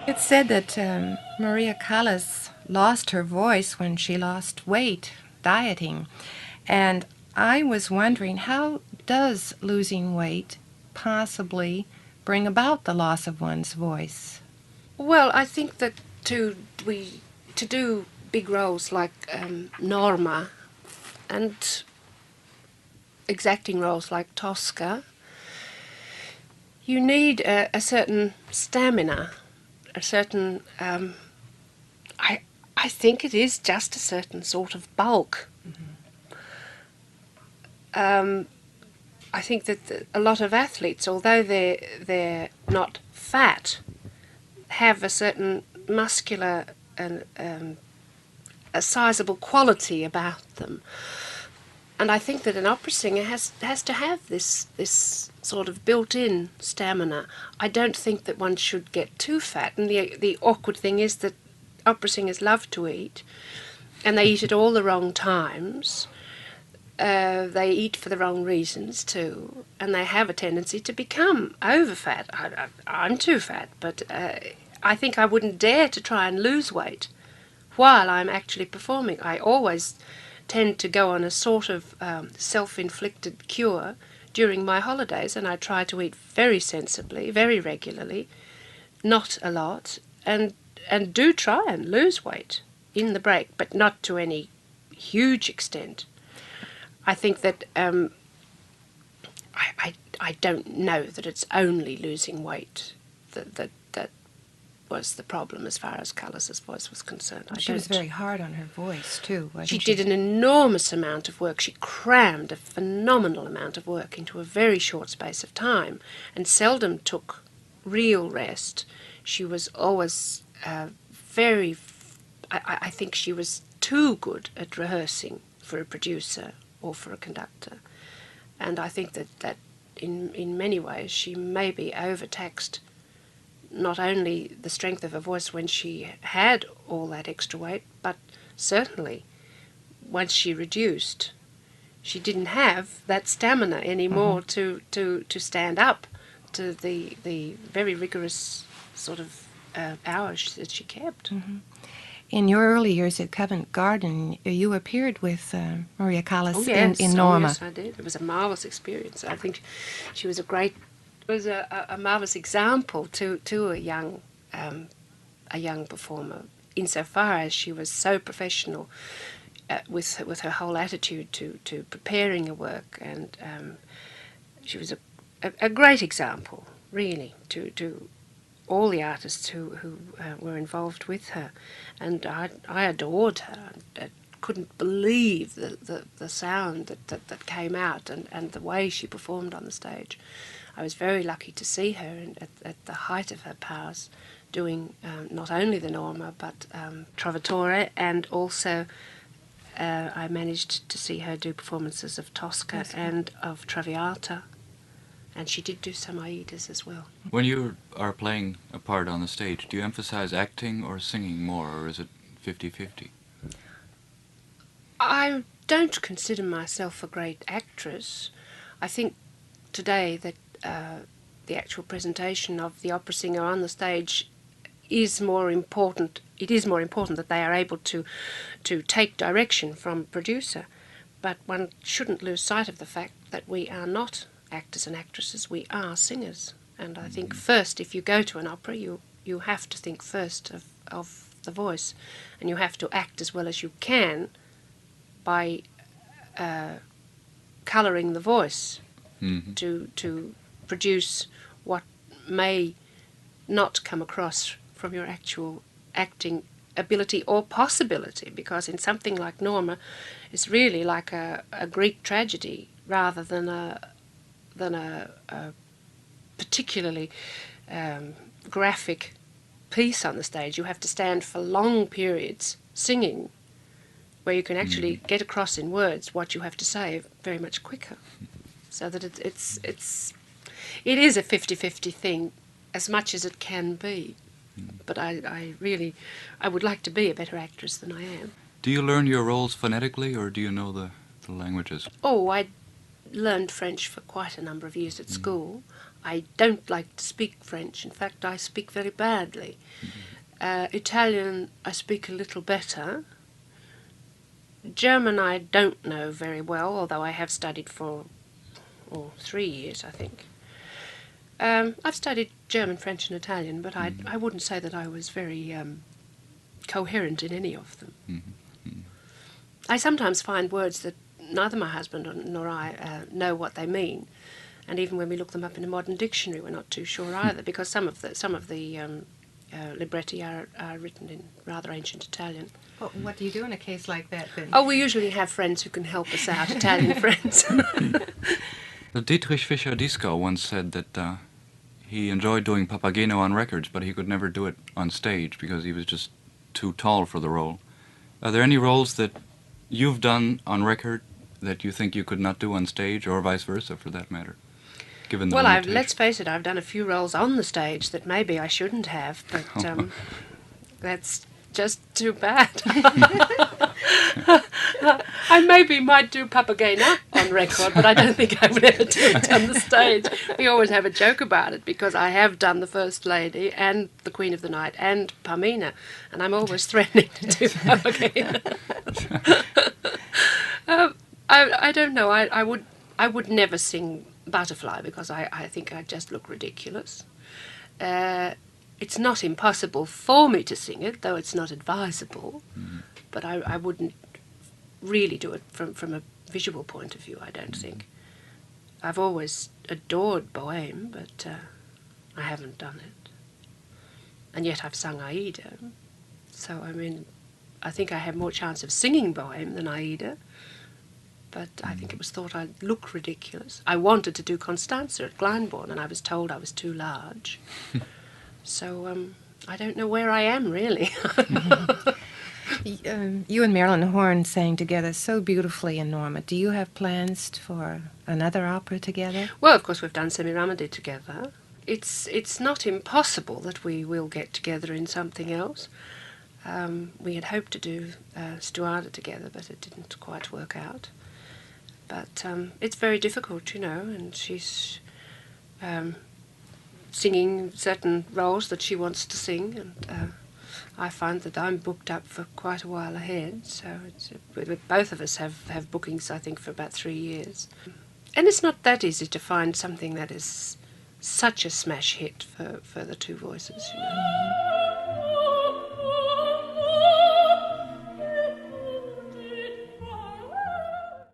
It's said that Maria Callas lost her voice when she lost weight dieting. And I was wondering, how does losing weight possibly bring about the loss of one's voice? Well, I think that to we to do big roles like Norma and exacting roles like Tosca, you need a certain stamina, a certain. I think it is just a certain sort of bulk. Um, I think that a lot of athletes, although they're not fat, have a certain muscular and a sizable quality about them. And I think that an opera singer has to have this sort of built-in stamina. I don't think that one should get too fat. And the awkward thing is that opera singers love to eat, and they eat at all the wrong times. They eat for the wrong reasons too, and they have a tendency to become overfat. I'm too fat, but I think I wouldn't dare to try and lose weight while I'm actually performing. I always tend to go on a sort of self-inflicted cure during my holidays, and I try to eat very sensibly, very regularly, not a lot, and do try and lose weight in the break, but not to any huge extent. I think that I don't know that it's only losing weight that was the problem as far as Callas's voice was concerned. She was very hard on her voice, too, She wasn't did she? an enormous amount of work. She crammed a phenomenal amount of work into a very short space of time and seldom took real rest. She was always very. I think she was too good at rehearsing for a producer or for a conductor. And I think that in many ways she maybe overtaxed not only the strength of her voice when she had all that extra weight, but certainly once she reduced, she didn't have that stamina anymore to stand up to the very rigorous sort of hours that she kept. In your early years at Covent Garden, you appeared with Maria Callas Oh Norma. yes, I did. It was a marvelous experience. I think she was a marvelous example to a young performer, insofar as she was so professional with her whole attitude to preparing a work, and she was a great example, really, to all the artists who were involved with her, and I adored her. I couldn't believe the sound that came out, and the way she performed on the stage. I was very lucky to see her at the height of her powers, doing not only the Norma but Trovatore, and also I managed to see her do performances of Tosca and of Traviata, and she did do some Aidas as well. When you are playing a part on the stage, do you emphasize acting or singing more, or is it 50-50? I don't consider myself a great actress. I think today that the actual presentation of the opera singer on the stage is more important. It is more important that they are able to take direction from a producer, but one shouldn't lose sight of the fact that we are not actors and actresses, we are singers. And I think first, if you go to an opera, you have to think first of the voice, and you have to act as well as you can by colouring the voice to produce what may not come across from your actual acting ability or possibility, because in something like Norma, it's really like a Greek tragedy rather than a particularly graphic piece on the stage. You have to stand for long periods singing, where you can actually get across in words what you have to say very much quicker. So that it is a 50-50 thing, as much as it can be. But I would like to be a better actress than I am. Do you learn your roles phonetically, or do you know the languages? Oh, I learned French for quite a number of years at school. I don't like to speak French. In fact, I speak very badly. Italian, I speak a little better. German, I don't know very well, although I have studied for 3 years, I think. I've studied German, French, and Italian, but I wouldn't say that I was very coherent in any of them. I sometimes find words that neither my husband nor I know what they mean, and even when we look them up in a modern dictionary, we're not too sure either, because some of the libretti are written in rather ancient Italian. Well, what do you do in a case like that then? Oh, we usually have friends who can help us out, Italian friends. Dietrich Fischer-Dieskau once said that he enjoyed doing Papageno on records, but he could never do it on stage because he was just too tall for the role. Are there any roles that you've done on record that you think you could not do on stage, or vice versa, for that matter? Given the Well, limitations? let's face it, I've done a few roles on the stage that maybe I shouldn't have, but that's just too bad. I maybe might do Papageno on record, but I don't think I would ever do it on the stage. We always have a joke about it, because I have done the First Lady and the Queen of the Night and Pamina, and I'm always threatening to do Papageno. I don't know. I would never sing Butterfly, because I think I'd just look ridiculous. It's not impossible for me to sing it, though it's not advisable, but I wouldn't really do it from a visual point of view, I don't think. I've always adored Bohème, but I haven't done it. And yet I've sung Aida, so I mean, I think I have more chance of singing Bohème than Aida, but I think it was thought I'd look ridiculous. I wanted to do Constanza at Glyndebourne, and I was told I was too large. So I don't know where I am, really. You and Marilyn Horne sang together so beautifully in Norma. Do you have plans for another opera together? Well, of course, we've done Semiramide together. It's not impossible that we will get together in something else. We had hoped to do Stuada together, but it didn't quite work out. But it's very difficult, and she's singing certain roles that she wants to sing, and I find that I'm booked up for quite a while ahead, so both of us have bookings, I think, for about 3 years. And it's not that easy to find something that is such a smash hit for the two voices,